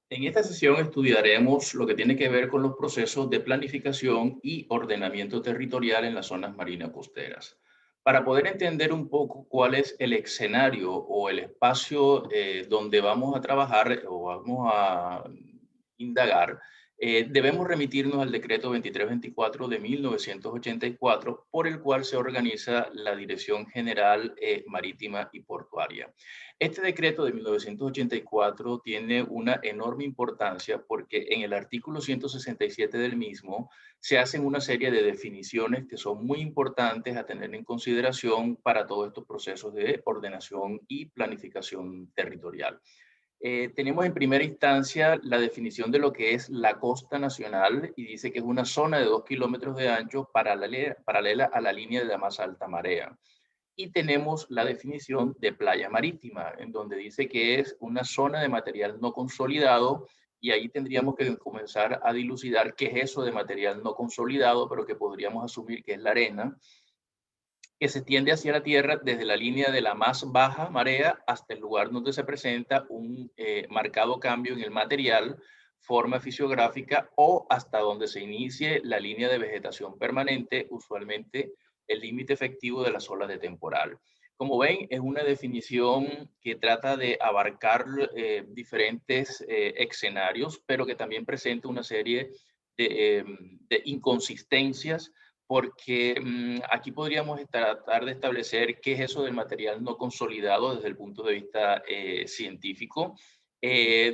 En esta sesión estudiaremos lo que tiene que ver con los procesos de planificación y ordenamiento territorial en las zonas marinas costeras. Para poder entender un poco cuál es el escenario o el espacio donde vamos a trabajar o vamos a indagar, debemos remitirnos al decreto 2324 de 1984, por el cual se organiza la Dirección General Marítima y Portuaria. Este decreto de 1984 tiene una enorme importancia porque en el artículo 167 del mismo se hacen una serie de definiciones que son muy importantes a tener en consideración para todos estos procesos de ordenación y planificación territorial. Tenemos en primera instancia la definición de lo que es la costa nacional y dice que es una zona de 2 kilómetros de ancho paralela a la línea de la más alta marea. Y tenemos la definición de playa marítima, en donde dice que es una zona de material no consolidado, y ahí tendríamos que comenzar a dilucidar qué es eso de material no consolidado, pero que podríamos asumir que es la arena, que se tiende hacia la tierra desde la línea de la más baja marea hasta el lugar donde se presenta un marcado cambio en el material, forma fisiográfica, o hasta donde se inicie la línea de vegetación permanente, usualmente el límite efectivo de las olas de temporal. Como ven, es una definición que trata de abarcar diferentes escenarios, pero que también presenta una serie de inconsistencias, porque aquí podríamos tratar de establecer qué es eso del material no consolidado desde el punto de vista científico,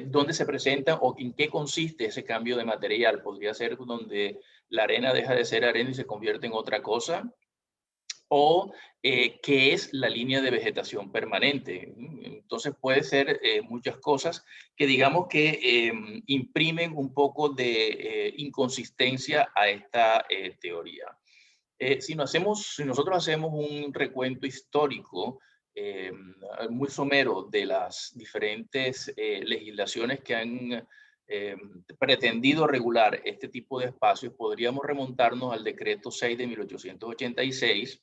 dónde se presenta o en qué consiste ese cambio de material. Podría ser donde la arena deja de ser arena y se convierte en otra cosa, o qué es la línea de vegetación permanente. Entonces puede ser muchas cosas que digamos que imprimen un poco de inconsistencia a esta teoría. Si nosotros hacemos un recuento histórico eh, muy somero de las diferentes legislaciones que han eh, pretendido regular este tipo de espacios, podríamos remontarnos al decreto 6 de 1886,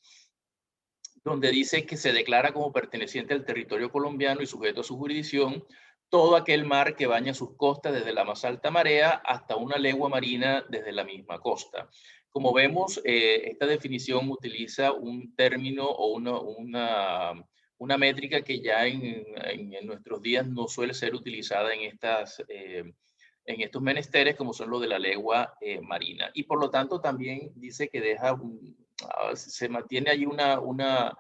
donde dice que se declara como perteneciente al territorio colombiano y sujeto a su jurisdicción todo aquel mar que baña sus costas desde la más alta marea hasta una legua marina desde la misma costa. Como vemos, esta definición utiliza un término o una métrica que ya en nuestros días no suele ser utilizada en estos menesteres, como son los de la legua marina. Y por lo tanto también dice que se mantiene allí una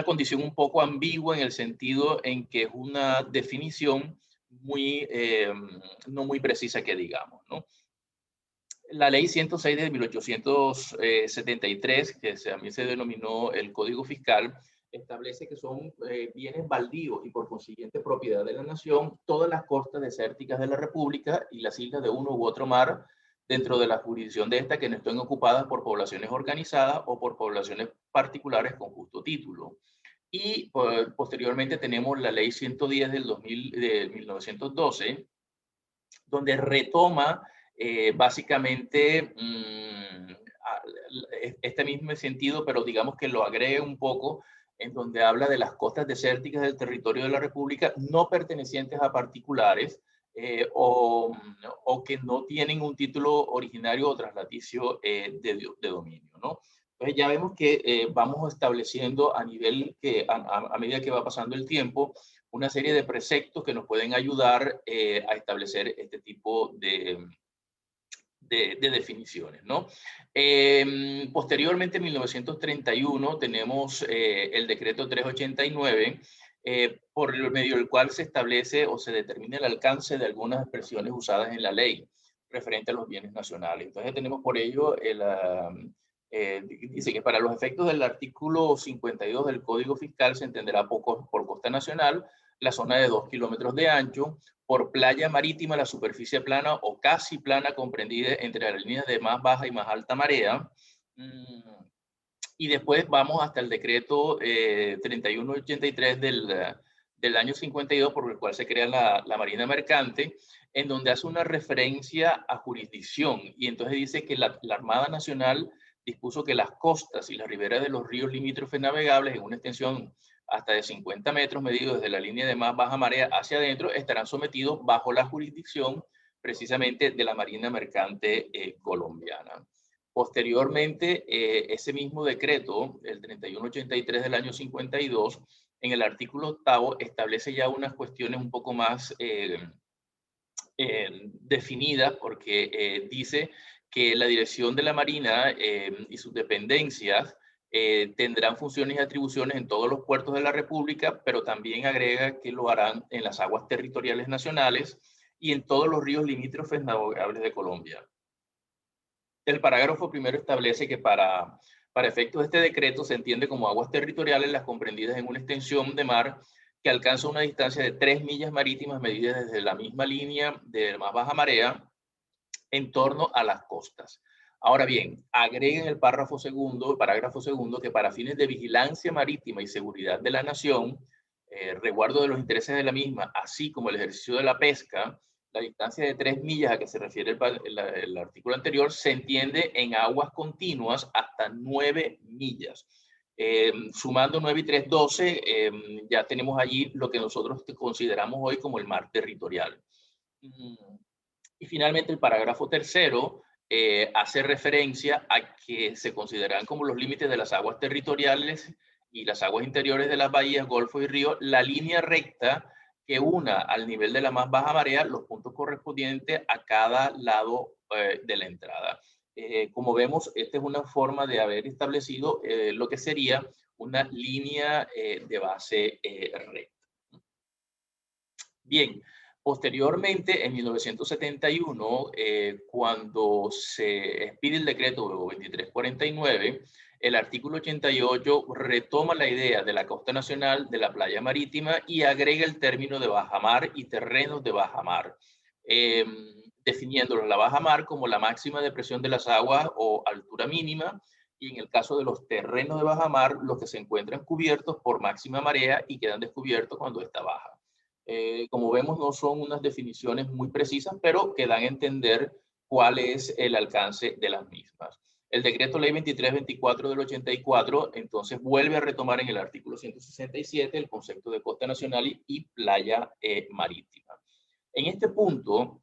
condición un poco ambigua, en el sentido en que es una definición no muy precisa, que digamos, ¿no? La ley 106 de 1873, que también se denominó el Código Fiscal, establece que son bienes baldíos y por consiguiente propiedad de la nación todas las costas desérticas de la República y las islas de uno u otro mar dentro de la jurisdicción de esta que no estén ocupadas por poblaciones organizadas o por poblaciones particulares con justo título. Y posteriormente tenemos la ley 110 de 1912, donde retoma básicamente este mismo sentido, pero digamos que lo agrega un poco, en donde habla de las costas desérticas del territorio de la República no pertenecientes a particulares, o que no tienen un título originario o traslaticio de dominio, ¿no? Entonces ya vemos que vamos estableciendo a nivel que a medida que va pasando el tiempo, una serie de preceptos que nos pueden ayudar a establecer este tipo de definiciones, ¿no? Posteriormente, en 1931, tenemos el decreto 389, por el medio del cual se establece o se determina el alcance de algunas expresiones usadas en la ley referente a los bienes nacionales. Entonces tenemos por ello dice que para los efectos del artículo 52 del Código Fiscal se entenderá por costa nacional la zona de 2 kilómetros de ancho, por playa marítima la superficie plana o casi plana comprendida entre las líneas de más baja y más alta marea. Y después vamos hasta el decreto 3183 del año 52, por el cual se crea la Marina Mercante, en donde hace una referencia a jurisdicción. Y entonces dice que la Armada Nacional dispuso que las costas y las riberas de los ríos limítrofes navegables en una extensión hasta de 50 metros medidos desde la línea de más baja marea hacia adentro estarán sometidos bajo la jurisdicción precisamente de la Marina Mercante colombiana. Posteriormente, ese mismo decreto, el 3183 del año 52, en el artículo 8 establece ya unas cuestiones un poco más definidas, porque dice que la dirección de la Marina y sus dependencias tendrán funciones y atribuciones en todos los puertos de la República, pero también agrega que lo harán en las aguas territoriales nacionales y en todos los ríos limítrofes navegables de Colombia. El parágrafo primero establece que para efectos de este decreto se entiende como aguas territoriales las comprendidas en una extensión de mar que alcanza una distancia de 3 millas marítimas medidas desde la misma línea de más baja marea en torno a las costas. Ahora bien, agrega en el parágrafo segundo, que para fines de vigilancia marítima y seguridad de la nación, resguardo de los intereses de la misma, así como el ejercicio de la pesca, la distancia de 3 millas a que se refiere el artículo anterior se entiende en aguas continuas hasta 9 millas. Sumando 9 y 3, 12, ya tenemos allí lo que nosotros consideramos hoy como el mar territorial. Y finalmente el parágrafo tercero hace referencia a que se consideran como los límites de las aguas territoriales y las aguas interiores de las bahías, golfos y ríos, la línea recta que una al nivel de la más baja marea los puntos correspondientes a cada lado de la entrada. Como vemos, esta es una forma de haber establecido lo que sería una línea de base recta. Bien, posteriormente, en 1971, cuando se expide el decreto 2349, el artículo 88 retoma la idea de la costa nacional, de la playa marítima y agrega el término de bajamar y terrenos de bajamar, definiéndolo la bajamar como la máxima depresión de las aguas o altura mínima, y en el caso de los terrenos de bajamar, los que se encuentran cubiertos por máxima marea y quedan descubiertos cuando está baja. Como vemos, no son unas definiciones muy precisas, pero que dan a entender cuál es el alcance de las mismas. El decreto ley 2324 del 84, entonces vuelve a retomar en el artículo 167 el concepto de costa nacional y playa marítima. En este punto,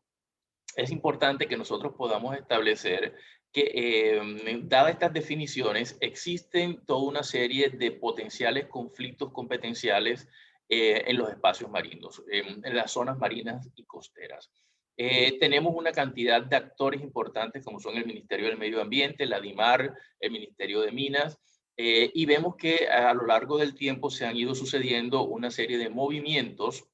es importante que nosotros podamos establecer que, dadas estas definiciones, existen toda una serie de potenciales conflictos competenciales en los espacios marinos, en las zonas marinas y costeras. Tenemos una cantidad de actores importantes como son el Ministerio del Medio Ambiente, la DIMAR, el Ministerio de Minas, y vemos que a lo largo del tiempo se han ido sucediendo una serie de movimientos,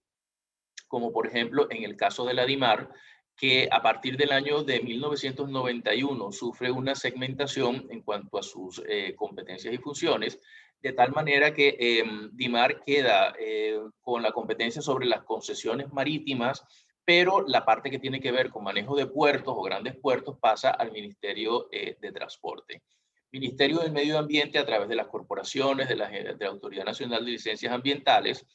como por ejemplo en el caso de la DIMAR, que a partir del año de 1991 sufre una segmentación en cuanto a sus competencias y funciones, de tal manera que DIMAR queda con la competencia sobre las concesiones marítimas, pero la parte que tiene que ver con manejo de puertos o grandes puertos pasa al Ministerio de Transporte. Ministerio del Medio Ambiente, a través de las corporaciones, de la Autoridad Nacional de Licencias Ambientales,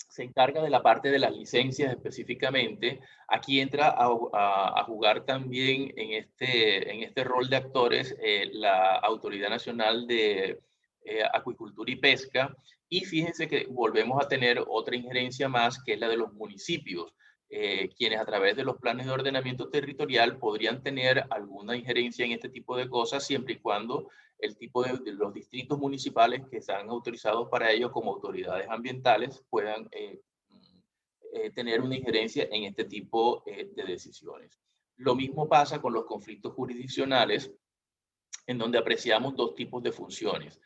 se encarga de la parte de las licencias específicamente. Aquí entra a jugar también en este rol de actores la Autoridad Nacional de Acuicultura y Pesca. Y fíjense que volvemos a tener otra injerencia más, que es la de los municipios, quienes a través de los planes de ordenamiento territorial podrían tener alguna injerencia en este tipo de cosas, siempre y cuando el tipo de los distritos municipales que están autorizados para ello como autoridades ambientales puedan tener una injerencia en este tipo de decisiones. Lo mismo pasa con los conflictos jurisdiccionales, en donde apreciamos dos tipos de funciones.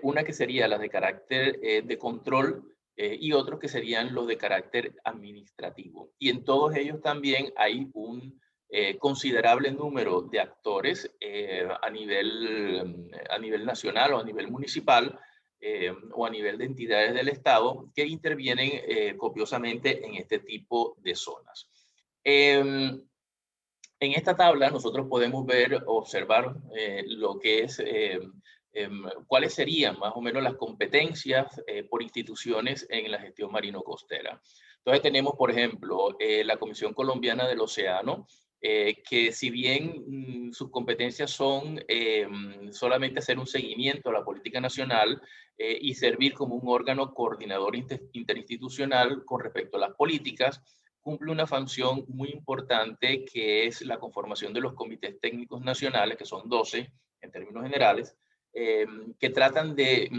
Una que sería la de carácter de control y otros que serían los de carácter administrativo. Y en todos ellos también hay un considerable número de actores a nivel nacional o a nivel municipal o a nivel de entidades del Estado que intervienen copiosamente en este tipo de zonas. En esta tabla nosotros podemos ver, observar lo que es, cuáles serían más o menos las competencias por instituciones en la gestión marino-costera. Entonces tenemos, por ejemplo, la Comisión Colombiana del Océano, que si bien sus competencias son solamente hacer un seguimiento a la política nacional y servir como un órgano coordinador interinstitucional con respecto a las políticas. Cumple una función muy importante que es la conformación de los comités técnicos nacionales, que son 12 en términos generales, que tratan de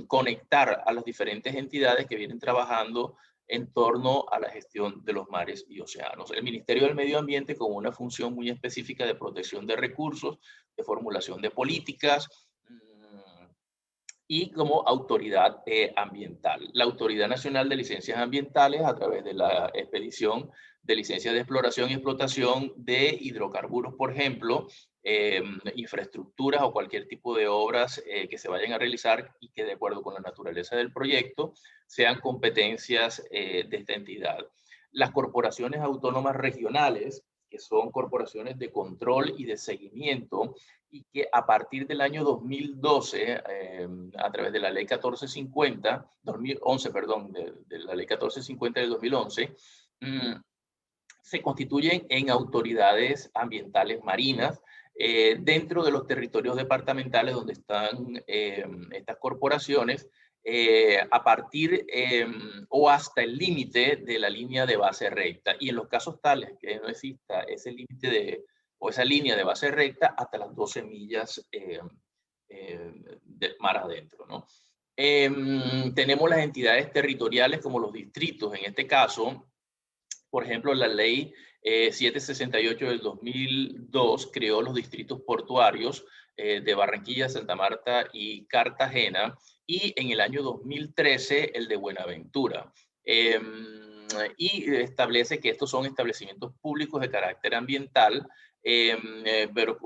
conectar a las diferentes entidades que vienen trabajando en torno a la gestión de los mares y océanos. El Ministerio del Medio Ambiente con una función muy específica de protección de recursos, de formulación de políticas y como autoridad ambiental. La Autoridad Nacional de Licencias Ambientales a través de la expedición de licencias de exploración y explotación de hidrocarburos, por ejemplo, infraestructuras o cualquier tipo de obras que se vayan a realizar y que de acuerdo con la naturaleza del proyecto sean competencias de esta entidad. Las corporaciones autónomas regionales, que son corporaciones de control y de seguimiento, y que a partir del año 2012, a través de la ley 1450, 2011, perdón, de la ley 1450 del 2011, se constituyen en autoridades ambientales marinas dentro de los territorios departamentales donde están estas corporaciones a partir o hasta el límite de la línea de base recta. Y en los casos tales que no exista ese límite o esa línea de base recta hasta las 12 millas del mar adentro, ¿no? Tenemos las entidades territoriales como los distritos, en este caso, por ejemplo, la ley 768 del 2002 creó los distritos portuarios de Barranquilla, Santa Marta y Cartagena, y en el año 2013 el de Buenaventura. Y establece que estos son establecimientos públicos de carácter ambiental, pero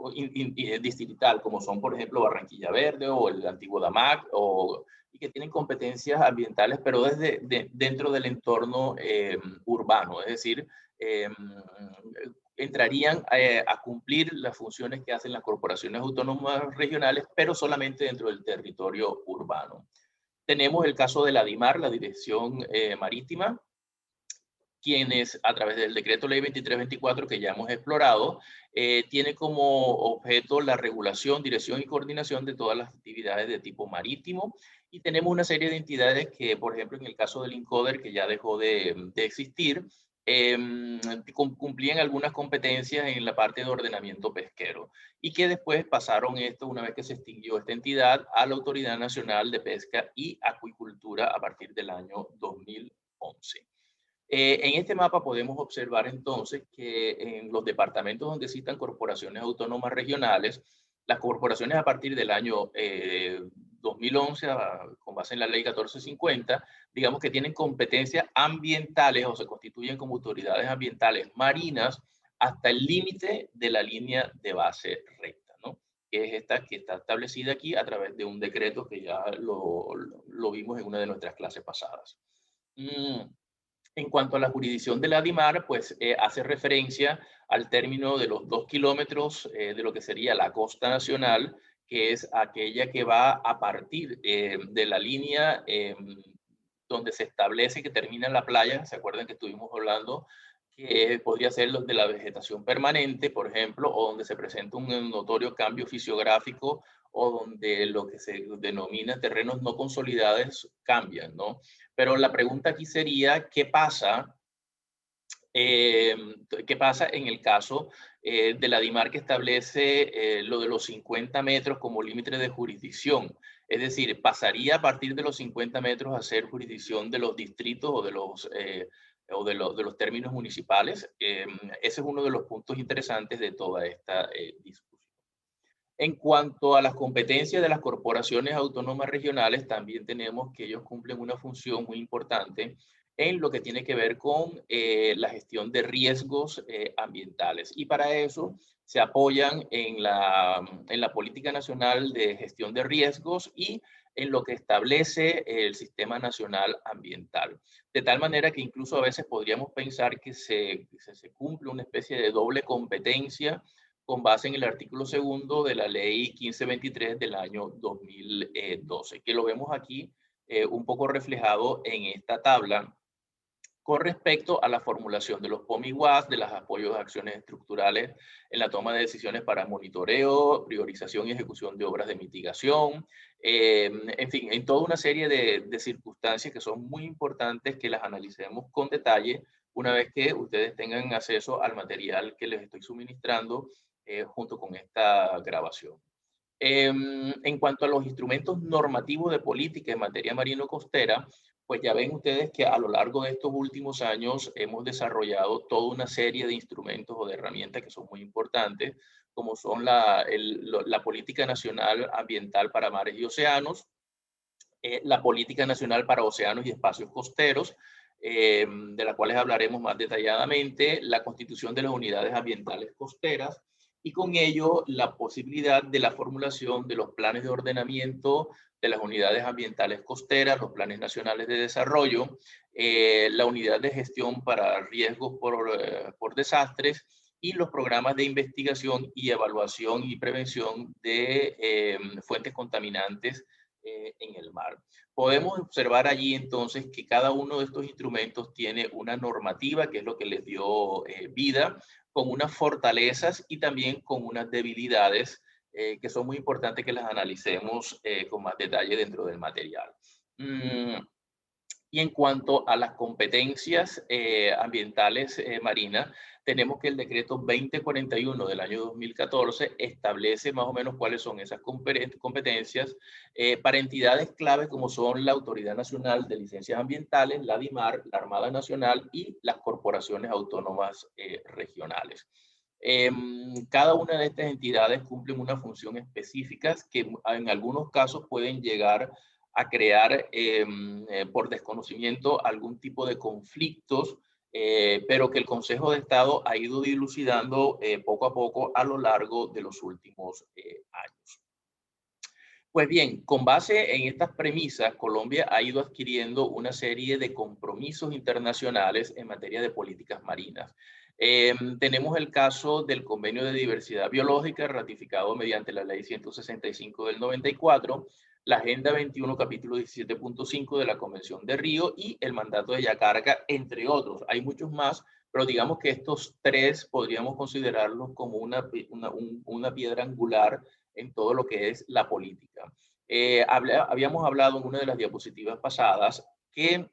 distrital, como son, por ejemplo, Barranquilla Verde o el antiguo DAMAC, y que tienen competencias ambientales, pero dentro del entorno urbano, es decir, entrarían a cumplir las funciones que hacen las corporaciones autónomas regionales, pero solamente dentro del territorio urbano. Tenemos el caso de la DIMAR, la Dirección Marítima, quienes a través del decreto ley 2324 que ya hemos explorado, tiene como objeto la regulación, dirección y coordinación de todas las actividades de tipo marítimo. Y tenemos una serie de entidades que, por ejemplo, en el caso del INCODER, que ya dejó de existir, cumplían algunas competencias en la parte de ordenamiento pesquero y que después pasaron esto, una vez que se extinguió esta entidad, a la Autoridad Nacional de Pesca y Acuicultura a partir del año 2011. En este mapa podemos observar entonces que en los departamentos donde existan corporaciones autónomas regionales, las corporaciones a partir del año 2011, con base en la ley 1450, digamos que tienen competencias ambientales o se constituyen como autoridades ambientales marinas hasta el límite de la línea de base recta, ¿no? Que es esta que está establecida aquí a través de un decreto que ya lo vimos en una de nuestras clases pasadas. En cuanto a la jurisdicción de la DIMAR, pues hace referencia al término de los 2 kilómetros de lo que sería la costa nacional, que es aquella que va a partir de la línea donde se establece que termina la playa. ¿Se acuerdan que estuvimos hablando? Que podría ser los de la vegetación permanente, por ejemplo, o donde se presenta un notorio cambio fisiográfico o donde lo que se denomina terrenos no consolidados cambian, ¿no? Pero la pregunta aquí sería, ¿qué pasa en el caso de la DIMAR que establece lo de los 50 metros como límite de jurisdicción? Es decir, ¿pasaría a partir de los 50 metros a ser jurisdicción de los distritos o de los términos municipales? Ese es uno de los puntos interesantes de toda esta discusión. En cuanto a las competencias de las corporaciones autónomas regionales, también tenemos que ellos cumplen una función muy importante en lo que tiene que ver con la gestión de riesgos ambientales. Y para eso se apoyan en la Política Nacional de Gestión de Riesgos y en lo que establece el Sistema Nacional Ambiental. De tal manera que incluso a veces podríamos pensar que se cumple una especie de doble competencia con base en el artículo 2 de la ley 1523 del año 2012, que lo vemos aquí un poco reflejado en esta tabla con respecto a la formulación de los POMI-WAS, de los apoyos a acciones estructurales en la toma de decisiones para monitoreo, priorización y ejecución de obras de mitigación, en fin, en toda una serie de circunstancias que son muy importantes que las analicemos con detalle una vez que ustedes tengan acceso al material que les estoy suministrando junto con esta grabación. En cuanto a los instrumentos normativos de política en materia marino-costera, pues ya ven ustedes que a lo largo de estos últimos años hemos desarrollado toda una serie de instrumentos o de herramientas que son muy importantes, como son la Política Nacional Ambiental para Mares y Océanos, la Política Nacional para Océanos y Espacios Costeros, de las cuales hablaremos más detalladamente, la Constitución de las Unidades Ambientales Costeras, y con ello la posibilidad de la formulación de los planes de ordenamiento de las unidades ambientales costeras, los planes nacionales de desarrollo, la unidad de gestión para riesgos por desastres y los programas de investigación y evaluación y prevención de fuentes contaminantes en el mar. Podemos observar allí entonces que cada uno de estos instrumentos tiene una normativa, que es lo que les dio vida, con unas fortalezas y también con unas debilidades que son muy importantes que las analicemos con más detalle dentro del material. Y en cuanto a las competencias ambientales marinas, tenemos que el decreto 2041 del año 2014 establece más o menos cuáles son esas competencias para entidades clave como son la Autoridad Nacional de Licencias Ambientales, la DIMAR, la Armada Nacional y las corporaciones autónomas regionales. Cada una de estas entidades cumplen una función específica que en algunos casos pueden llegar a crear por desconocimiento algún tipo de conflictos, pero que el Consejo de Estado ha ido dilucidando poco a poco a lo largo de los últimos años. Pues bien, con base en estas premisas, Colombia ha ido adquiriendo una serie de compromisos internacionales en materia de políticas marinas. Tenemos el caso del Convenio de Diversidad Biológica ratificado mediante la Ley 165 del 94, la Agenda 21, capítulo 17.5 de la Convención de Río y el mandato de Yacarta, entre otros. Hay muchos más, pero digamos que estos tres podríamos considerarlos como una piedra angular en todo lo que es la política. Habíamos hablado en una de las diapositivas pasadas que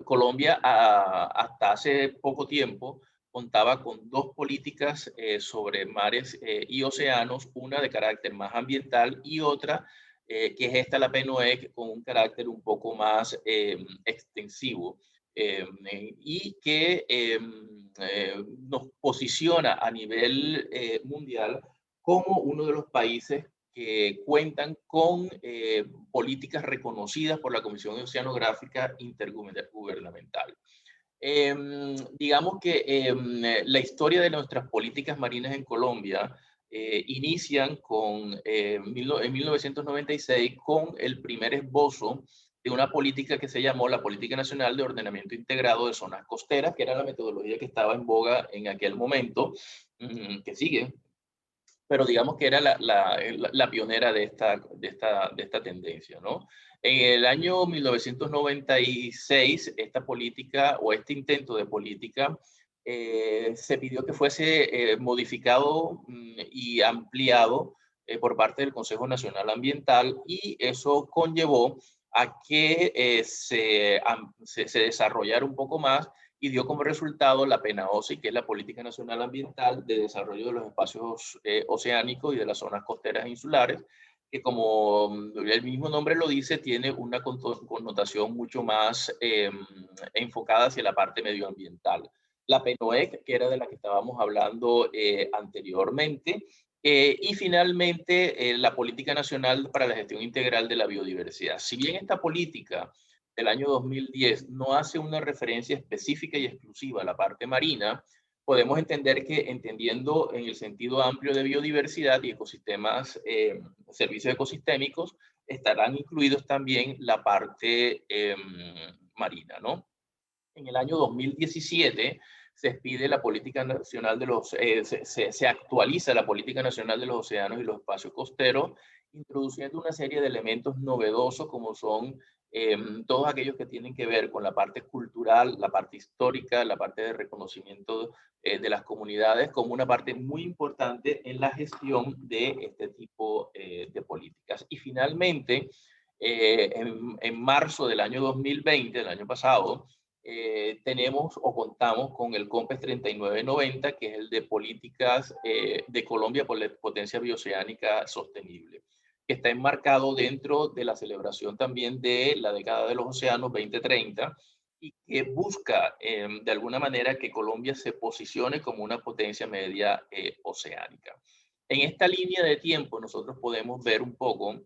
Colombia hasta hace poco tiempo contaba con dos políticas sobre mares y océanos, una de carácter más ambiental y otra que es esta, la PNUEC, con un carácter un poco más extensivo y que nos posiciona a nivel mundial como uno de los países que cuentan con políticas reconocidas por la Comisión Oceanográfica Intergubernamental. Digamos que la historia de nuestras políticas marinas en Colombia inician en 1996 con el primer esbozo de una política que se llamó la Política Nacional de Ordenamiento Integrado de Zonas Costeras, que era la metodología que estaba en boga en aquel momento, que sigue, pero digamos que era la pionera de esta tendencia, ¿no? En el año 1996, esta política o este intento de política se pidió que fuese modificado y ampliado por parte del Consejo Nacional Ambiental y eso conllevó a que se desarrollara un poco más y dio como resultado la PENAOCI, que es la Política Nacional Ambiental de Desarrollo de los Espacios Oceánicos y de las Zonas Costeras e Insulares, que como el mismo nombre lo dice, tiene una connotación mucho más enfocada hacia la parte medioambiental. La PENOEC, que era de la que estábamos hablando anteriormente, y finalmente la Política Nacional para la Gestión Integral de la Biodiversidad. Si bien esta política del año 2010 no hace una referencia específica y exclusiva a la parte marina, podemos entender que entendiendo en el sentido amplio de biodiversidad y ecosistemas, servicios ecosistémicos, estarán incluidos también la parte marina, ¿no? En el año 2017 se expide la Política Nacional de los, se actualiza la Política Nacional de los Océanos y los Espacios Costeros, introduciendo una serie de elementos novedosos como son todos aquellos que tienen que ver con la parte cultural, la parte histórica, la parte de reconocimiento de las comunidades como una parte muy importante en la gestión de este tipo de políticas. Y finalmente, en marzo del año 2020, del año pasado, tenemos o contamos con el COMPES 3990, que es el de políticas de Colombia por la potencia bioceánica sostenible, que está enmarcado dentro de la celebración también de la década de los océanos 2030 y que busca de alguna manera que Colombia se posicione como una potencia media oceánica. En esta línea de tiempo nosotros podemos ver un poco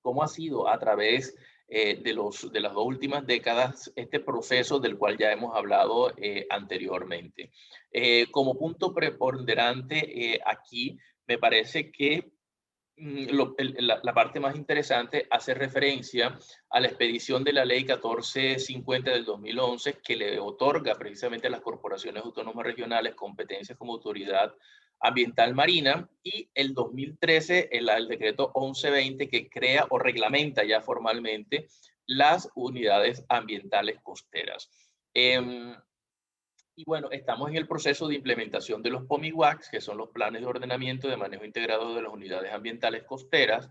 cómo ha sido a través de las dos últimas décadas este proceso del cual ya hemos hablado anteriormente. Como punto preponderante aquí, me parece que la parte más interesante hace referencia a la expedición de la ley 1450 del 2011 que le otorga precisamente a las corporaciones autónomas regionales competencias como autoridad ambiental marina, y el 2013 el decreto 1120 que crea o reglamenta ya formalmente las unidades ambientales costeras. Y bueno, estamos en el proceso de implementación de los POMIWACs, que son los planes de ordenamiento de manejo integrado de las unidades ambientales costeras,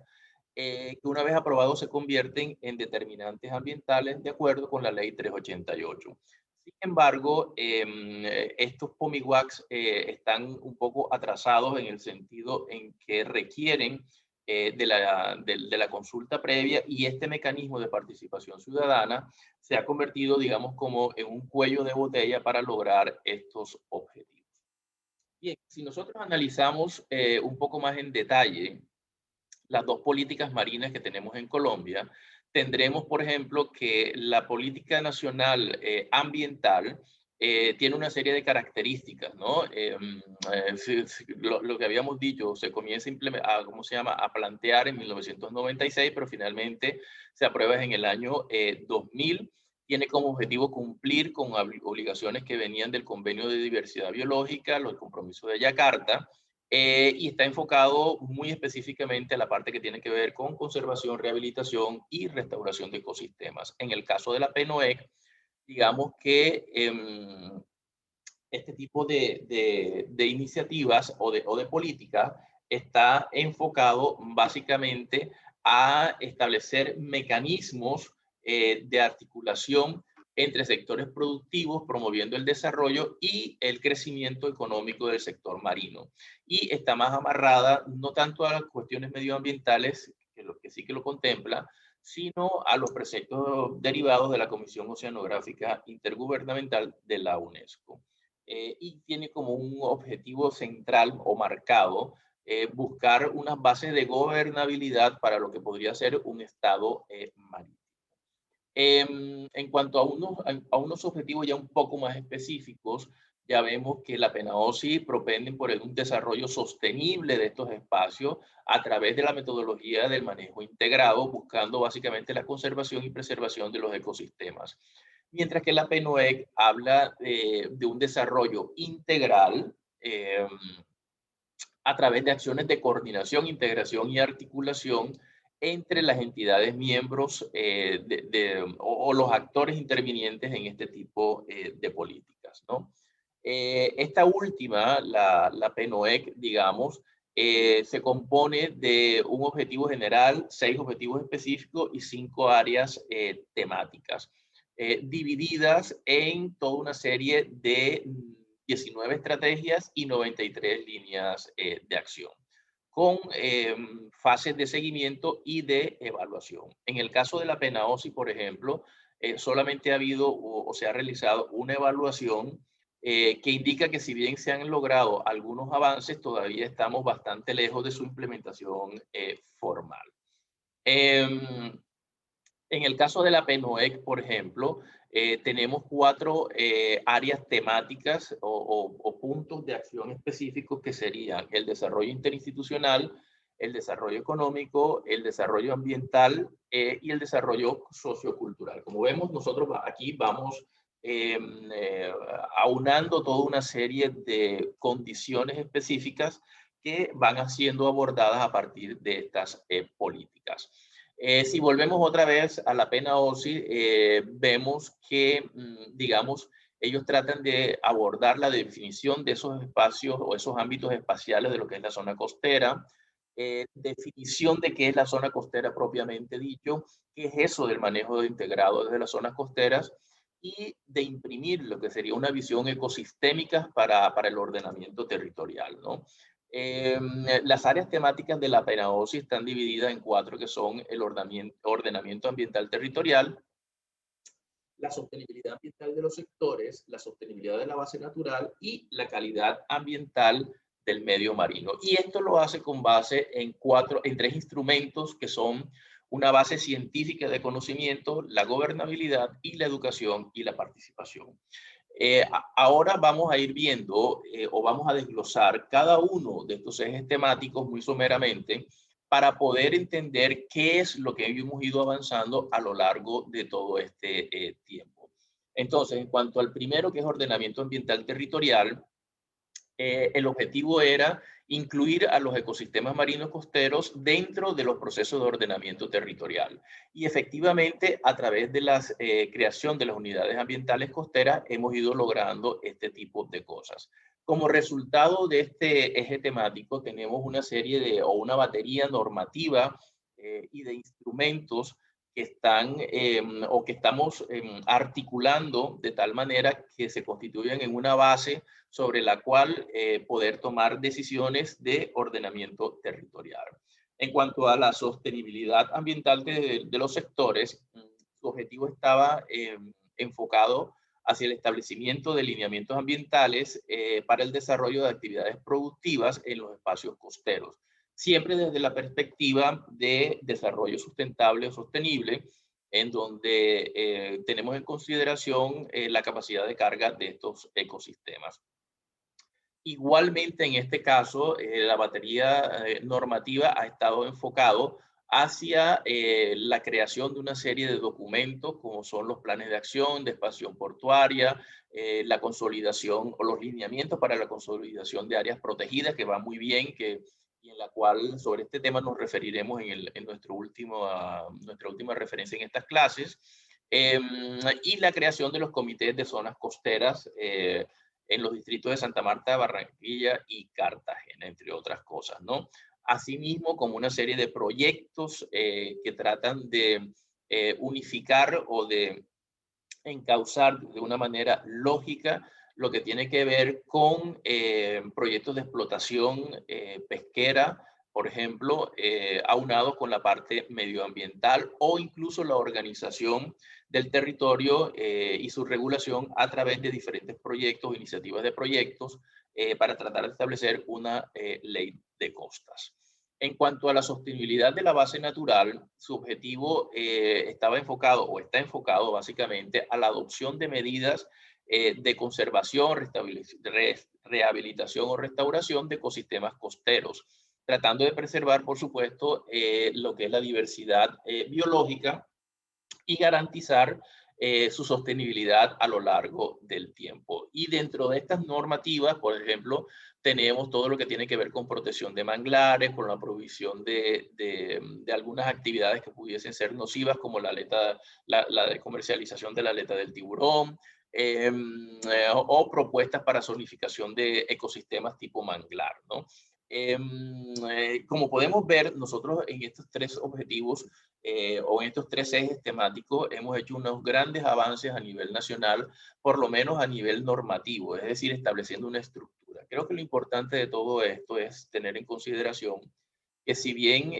que una vez aprobados se convierten en determinantes ambientales de acuerdo con la ley 388. Sin embargo, estos POMIWACs están un poco atrasados en el sentido en que requieren de la consulta previa, y este mecanismo de participación ciudadana se ha convertido, digamos, como en un cuello de botella para lograr estos objetivos. Bien, si nosotros analizamos un poco más en detalle las dos políticas marinas que tenemos en Colombia, tendremos, por ejemplo, que la política nacional ambiental tiene una serie de características, ¿no? Lo que habíamos dicho, se comienza a, ¿cómo se llama?, a plantear en 1996, pero finalmente se aprueba en el año 2000. Tiene como objetivo cumplir con obligaciones que venían del Convenio de Diversidad Biológica, los compromisos de Yakarta, y está enfocado muy específicamente a la parte que tiene que ver con conservación, rehabilitación y restauración de ecosistemas. En el caso de la PNOEC, digamos que este tipo de iniciativas o de políticas está enfocado básicamente a establecer mecanismos de articulación entre sectores productivos, promoviendo el desarrollo y el crecimiento económico del sector marino. Y está más amarrada no tanto a las cuestiones medioambientales, que sí que lo contempla, sino a los preceptos derivados de la Comisión Oceanográfica Intergubernamental de la UNESCO. Y tiene como un objetivo central o marcado buscar unas bases de gobernabilidad para lo que podría ser un estado marino. En cuanto a unos objetivos ya un poco más específicos, ya vemos que la PENAOSI propende por un desarrollo sostenible de estos espacios a través de la metodología del manejo integrado, buscando básicamente la conservación y preservación de los ecosistemas. Mientras que la PNOEC habla de un desarrollo integral a través de acciones de coordinación, integración y articulación entre las entidades miembros o los actores intervinientes en este tipo de políticas, ¿no? Esta última, la PNOEC, digamos, se compone de un objetivo general, 6 objetivos específicos y 5 áreas temáticas, divididas en toda una serie de 19 estrategias y 93 líneas de acción, con fases de seguimiento y de evaluación. En el caso de la PENAOSI, por ejemplo, solamente ha habido o se ha realizado una evaluación que indica que si bien se han logrado algunos avances, todavía estamos bastante lejos de su implementación formal. En el caso de la PNOEC, por ejemplo, tenemos 4 áreas temáticas o puntos de acción específicos que serían el desarrollo interinstitucional, el desarrollo económico, el desarrollo ambiental y el desarrollo sociocultural. Como vemos, nosotros aquí vamos aunando toda una serie de condiciones específicas que van siendo abordadas a partir de estas políticas. Si volvemos otra vez a la pena OSI, vemos que, digamos, ellos tratan de abordar la definición de esos espacios o esos ámbitos espaciales de lo que es la zona costera, definición de qué es la zona costera propiamente dicho, qué es eso del manejo integrado desde las zonas costeras y de imprimir lo que sería una visión ecosistémica para el ordenamiento territorial, ¿no? Las áreas temáticas de la PENAOSI están divididas en cuatro, que son el ordenamiento ambiental territorial, la sostenibilidad ambiental de los sectores, la sostenibilidad de la base natural y la calidad ambiental del medio marino. Y esto lo hace con base en tres instrumentos que son una base científica de conocimiento, la gobernabilidad y la educación y la participación. Ahora vamos a ir viendo o vamos a desglosar cada uno de estos ejes temáticos muy someramente para poder entender qué es lo que hemos ido avanzando a lo largo de todo este tiempo. Entonces, en cuanto al primero, que es ordenamiento ambiental territorial, el objetivo era incluir a los ecosistemas marinos costeros dentro de los procesos de ordenamiento territorial. Y efectivamente, a través de la creación de las unidades ambientales costeras, hemos ido logrando este tipo de cosas. Como resultado de este eje temático, tenemos una serie o una batería normativa y de instrumentos que están o que estamos articulando de tal manera que se constituyen en una base sobre la cual poder tomar decisiones de ordenamiento territorial. En cuanto a la sostenibilidad ambiental de los sectores, su objetivo estaba enfocado hacia el establecimiento de lineamientos ambientales para el desarrollo de actividades productivas en los espacios costeros, siempre desde la perspectiva de desarrollo sustentable o sostenible, en donde tenemos en consideración la capacidad de carga de estos ecosistemas. Igualmente, en este caso, la batería normativa ha estado enfocado hacia la creación de una serie de documentos, como son los planes de acción de expansión portuaria, la consolidación o los lineamientos para la consolidación de áreas protegidas, que va muy bien, y en la cual sobre este tema nos referiremos en nuestra última referencia en estas clases, y la creación de los comités de zonas costeras, en los distritos de Santa Marta, Barranquilla y Cartagena, entre otras cosas, ¿no? Asimismo, como una serie de proyectos que tratan de unificar o de encauzar de una manera lógica lo que tiene que ver con proyectos de explotación pesquera, por ejemplo, aunados con la parte medioambiental o incluso la organización del territorio y su regulación a través de diferentes proyectos, iniciativas de proyectos, para tratar de establecer una ley de costas. En cuanto a la sostenibilidad de la base natural, su objetivo estaba enfocado o está enfocado básicamente a la adopción de medidas de conservación, rehabilitación o restauración de ecosistemas costeros, tratando de preservar, por supuesto, lo que es la diversidad biológica y garantizar su sostenibilidad a lo largo del tiempo. Y dentro de estas normativas, por ejemplo, tenemos todo lo que tiene que ver con protección de manglares, con la provisión de algunas actividades que pudiesen ser nocivas, como la comercialización de la aleta del tiburón, o propuestas para zonificación de ecosistemas tipo manglar, ¿no? Como podemos ver, nosotros en estos tres objetivos o en estos tres ejes temáticos hemos hecho unos grandes avances a nivel nacional, por lo menos a nivel normativo, es decir, estableciendo una estructura. Creo que lo importante de todo esto es tener en consideración que si bien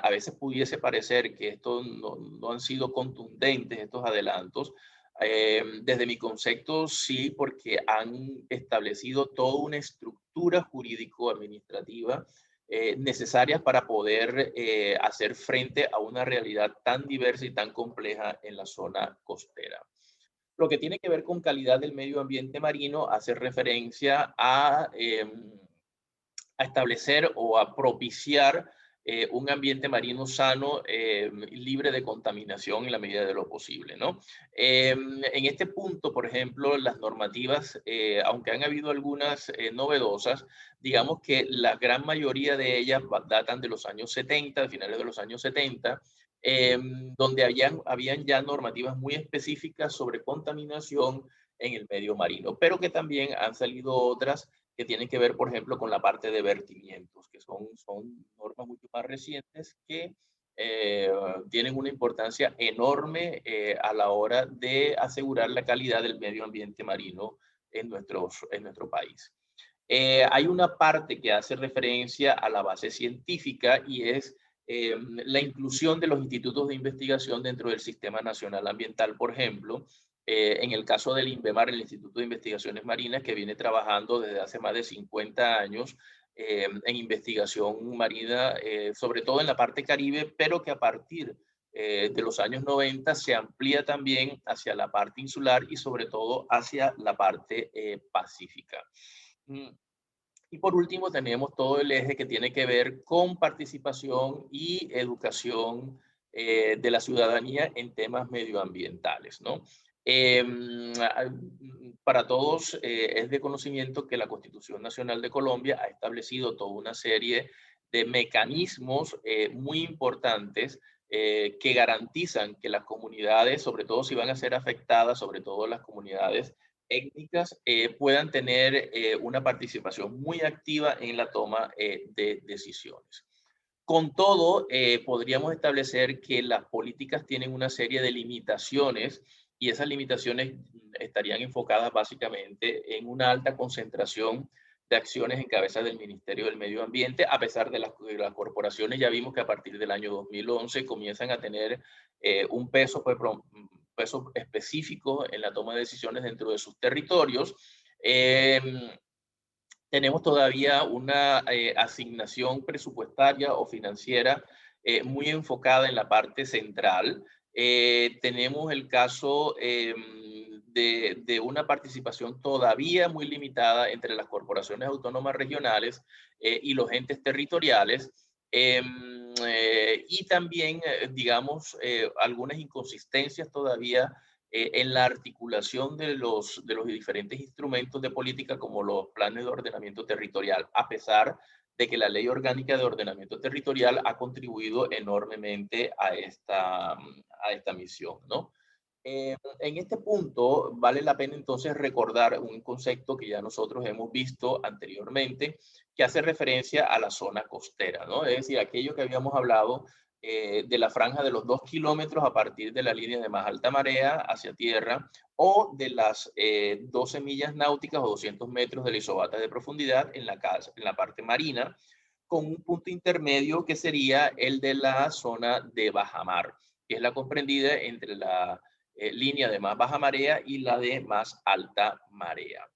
a veces pudiese parecer que estos no han sido contundentes, estos adelantos, desde mi concepto sí, porque han establecido toda una estructura jurídico-administrativa necesarias para poder hacer frente a una realidad tan diversa y tan compleja en la zona costera. Lo que tiene que ver con calidad del medio ambiente marino hace referencia a establecer o a propiciar un ambiente marino sano, libre de contaminación en la medida de lo posible, ¿no? En este punto, por ejemplo, las normativas, aunque han habido algunas novedosas, digamos que la gran mayoría de ellas datan de los años 70, de finales de los años 70, donde habían ya normativas muy específicas sobre contaminación en el medio marino, pero que también han salido otras que tienen que ver, por ejemplo, con la parte de vertimientos, que son normas mucho más recientes que eh, tienen una importancia enorme a la hora de asegurar la calidad del medio ambiente marino en nuestro país. Hay una parte que hace referencia a la base científica y es la inclusión de los institutos de investigación dentro del Sistema Nacional Ambiental, por ejemplo, en el caso del INVEMAR, el Instituto de Investigaciones Marinas, que viene trabajando desde hace más de 50 años en investigación marina, sobre todo en la parte caribe, pero que a partir de los años 90 se amplía también hacia la parte insular y sobre todo hacia la parte pacífica. Mm, Y por último, tenemos todo el eje que tiene que ver con participación y educación de la ciudadanía en temas medioambientales, ¿no? Para todos es de conocimiento que la Constitución Nacional de Colombia ha establecido toda una serie de mecanismos muy importantes que garantizan que las comunidades, sobre todo si van a ser afectadas, sobre todo las comunidades étnicas puedan tener una participación muy activa en la toma de decisiones. Con todo, podríamos establecer que las políticas tienen una serie de limitaciones y esas limitaciones estarían enfocadas básicamente en una alta concentración de acciones en cabeza del Ministerio del Medio Ambiente, a pesar de las corporaciones, ya vimos que a partir del año 2011 comienzan a tener un peso, pues, peso específico en la toma de decisiones dentro de sus territorios. Eh, Tenemos todavía una asignación presupuestaria o financiera muy enfocada en la parte central. Tenemos el caso de una participación todavía muy limitada entre las corporaciones autónomas regionales y los entes territoriales. Y también, digamos, algunas inconsistencias todavía en la articulación de los diferentes instrumentos de política como los planes de ordenamiento territorial, a pesar de que la Ley Orgánica de Ordenamiento Territorial ha contribuido enormemente a esta misión, ¿no? En este punto vale la pena entonces recordar un concepto que ya nosotros hemos visto anteriormente, que hace referencia a la zona costera, ¿no? Es decir, aquello que habíamos hablado de la franja de los 2 kilómetros a partir de la línea de más alta marea hacia tierra o de las 12 millas náuticas o 200 metros de la isobata de profundidad en la parte marina, con un punto intermedio que sería el de la zona de bajamar, que es la comprendida entre la línea de más baja marea y la de más alta marea.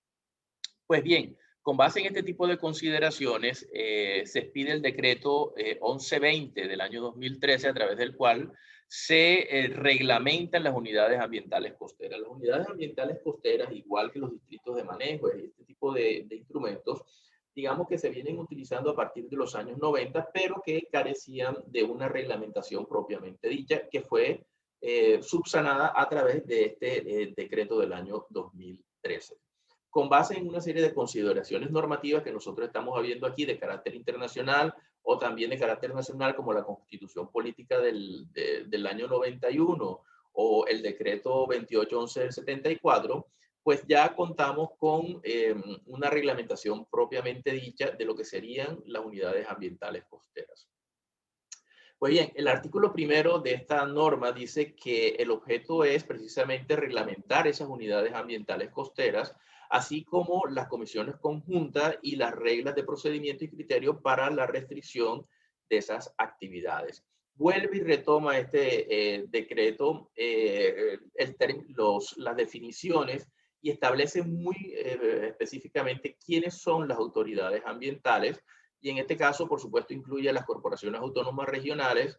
Pues bien, con base en este tipo de consideraciones, se expide el decreto 1120 del año 2013, a través del cual se reglamentan las unidades ambientales costeras. Las unidades ambientales costeras, igual que los distritos de manejo y este tipo de instrumentos, digamos que se vienen utilizando a partir de los años 90, pero que carecían de una reglamentación propiamente dicha, que fue subsanada a través de este decreto del año 2013 con base en una serie de consideraciones normativas que nosotros estamos viendo aquí de carácter internacional o también de carácter nacional, como la Constitución Política del año 91 o el decreto 2811 del 74, pues ya contamos con una reglamentación propiamente dicha de lo que serían las unidades ambientales costeras. Pues bien, el artículo primero de esta norma dice que el objeto es precisamente reglamentar esas unidades ambientales costeras, así como las comisiones conjuntas y las reglas de procedimiento y criterio para la restricción de esas actividades. Vuelve y retoma este decreto las definiciones y establece muy específicamente quiénes son las autoridades ambientales, y en este caso, por supuesto, incluye a las corporaciones autónomas regionales,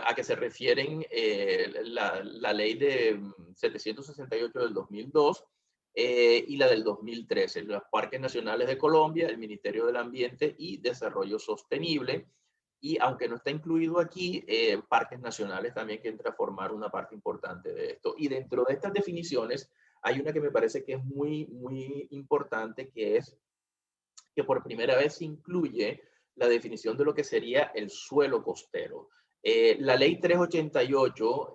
a que se refieren la ley de 768 del 2002 y la del 2013, los parques nacionales de Colombia, el Ministerio del Ambiente y Desarrollo Sostenible, y aunque no está incluido aquí, parques nacionales también que entra a formar una parte importante de esto. Y dentro de estas definiciones hay una que me parece que es muy, muy importante, que es que por primera vez se incluye la definición de lo que sería el suelo costero. La ley 388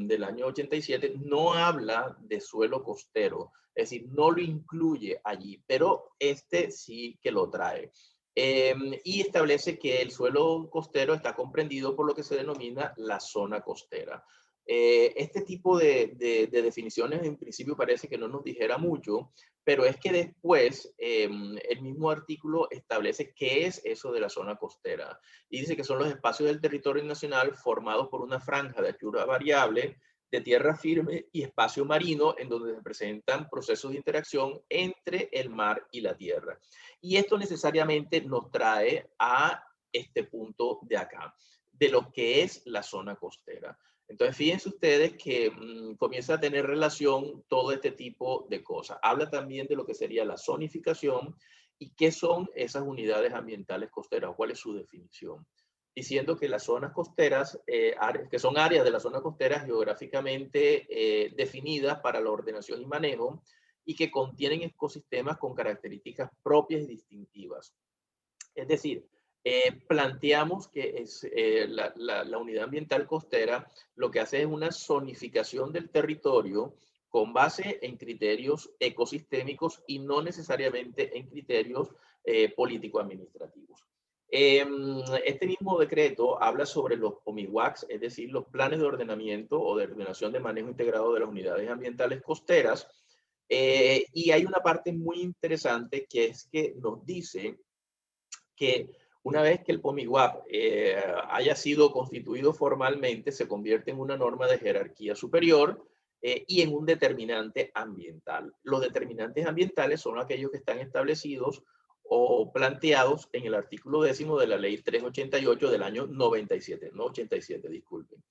del año 87 no habla de suelo costero, es decir, no lo incluye allí, pero este sí que lo trae. Y establece que el suelo costero está comprendido por lo que se denomina la zona costera. Este tipo de definiciones en principio parece que no nos dijera mucho, pero es que después el mismo artículo establece qué es eso de la zona costera y dice que son los espacios del territorio nacional formados por una franja de altura variable de tierra firme y espacio marino en donde se presentan procesos de interacción entre el mar y la tierra. Y esto necesariamente nos trae a este punto de acá, de lo que es la zona costera. Entonces, fíjense ustedes que comienza a tener relación todo este tipo de cosas. Habla también de lo que sería la zonificación y qué son esas unidades ambientales costeras, cuál es su definición. Diciendo que las zonas costeras, que son áreas de la zona costera geográficamente definidas para la ordenación y manejo y que contienen ecosistemas con características propias y distintivas. Es decir, planteamos que es, la unidad ambiental costera lo que hace es una zonificación del territorio con base en criterios ecosistémicos y no necesariamente en criterios político-administrativos. Este mismo decreto habla sobre los POMIWACs, es decir, los planes de ordenamiento o de ordenación de manejo integrado de las unidades ambientales costeras, y hay una parte muy interesante que es que nos dice que una vez que el POMIWAP haya sido constituido formalmente, se convierte en una norma de jerarquía superior y en un determinante ambiental. Los determinantes ambientales son aquellos que están establecidos o planteados en el artículo 10 de la ley 388 del año 97, no 87, disculpen.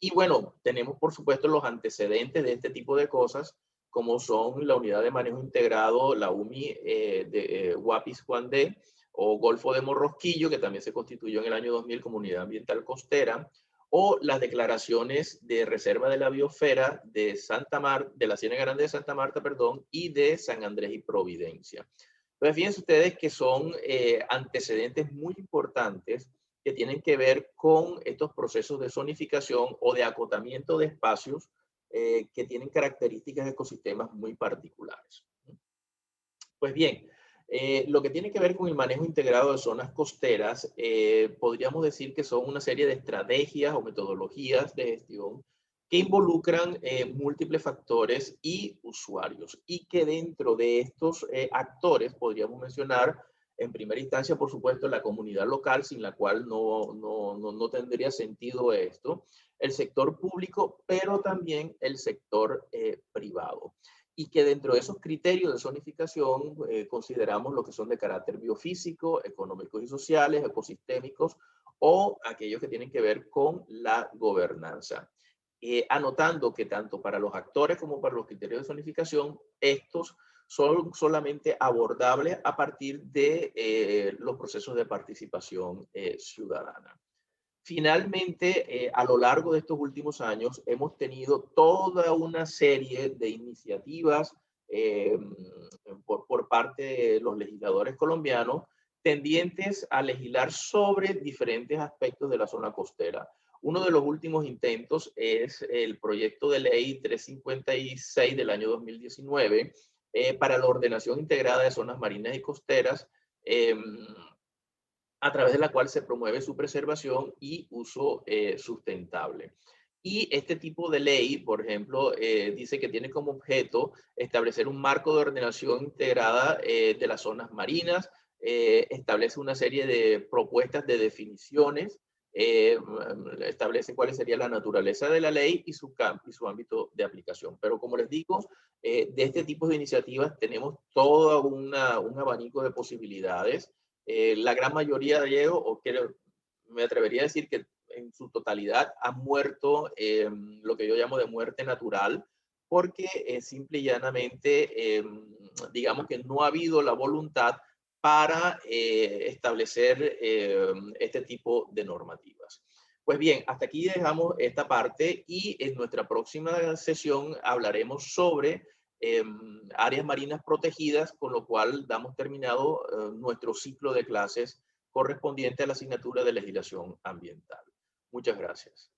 Y bueno, tenemos por supuesto los antecedentes de este tipo de cosas, como son la Unidad de Manejo Integrado, la UMI de Guapis Juan D, o Golfo de Morrosquillo, que también se constituyó en el año 2000 como Unidad Ambiental Costera, o las declaraciones de reserva de la biosfera de Santa Marta, de la Ciénaga Grande de Santa Marta, perdón, y de San Andrés y Providencia. Entonces, fíjense ustedes que son antecedentes muy importantes que tienen que ver con estos procesos de zonificación o de acotamiento de espacios que tienen características de ecosistemas muy particulares. Pues bien, lo que tiene que ver con el manejo integrado de zonas costeras, podríamos decir que son una serie de estrategias o metodologías de gestión que involucran múltiples factores y usuarios y que dentro de estos actores podríamos mencionar en primera instancia, por supuesto, la comunidad local, sin la cual no tendría sentido esto, el sector público, pero también el sector privado y que dentro de esos criterios de zonificación consideramos lo que son de carácter biofísico, económicos y sociales, ecosistémicos o aquellos que tienen que ver con la gobernanza. Anotando que tanto para los actores como para los criterios de zonificación, estos son solamente abordables a partir de los procesos de participación ciudadana. Finalmente, a lo largo de estos últimos años, hemos tenido toda una serie de iniciativas por parte de los legisladores colombianos tendientes a legislar sobre diferentes aspectos de la zona costera. Uno de los últimos intentos es el proyecto de ley 356 del año 2019 para la ordenación integrada de zonas marinas y costeras, a través de la cual se promueve su preservación y uso sustentable. Y este tipo de ley, por ejemplo, dice que tiene como objeto establecer un marco de ordenación integrada de las zonas marinas, establece una serie de propuestas de definiciones, establece cuál sería la naturaleza de la ley y su ámbito de aplicación. Pero como les digo, de este tipo de iniciativas tenemos todo un abanico de posibilidades. La gran mayoría de ellos, o que me atrevería a decir que en su totalidad, han muerto lo que yo llamo de muerte natural, porque simple y llanamente, digamos que no ha habido la voluntad para establecer este tipo de normativas. Pues bien, hasta aquí dejamos esta parte y en nuestra próxima sesión hablaremos sobre áreas marinas protegidas, con lo cual damos terminado nuestro ciclo de clases correspondiente a la asignatura de legislación ambiental. Muchas gracias.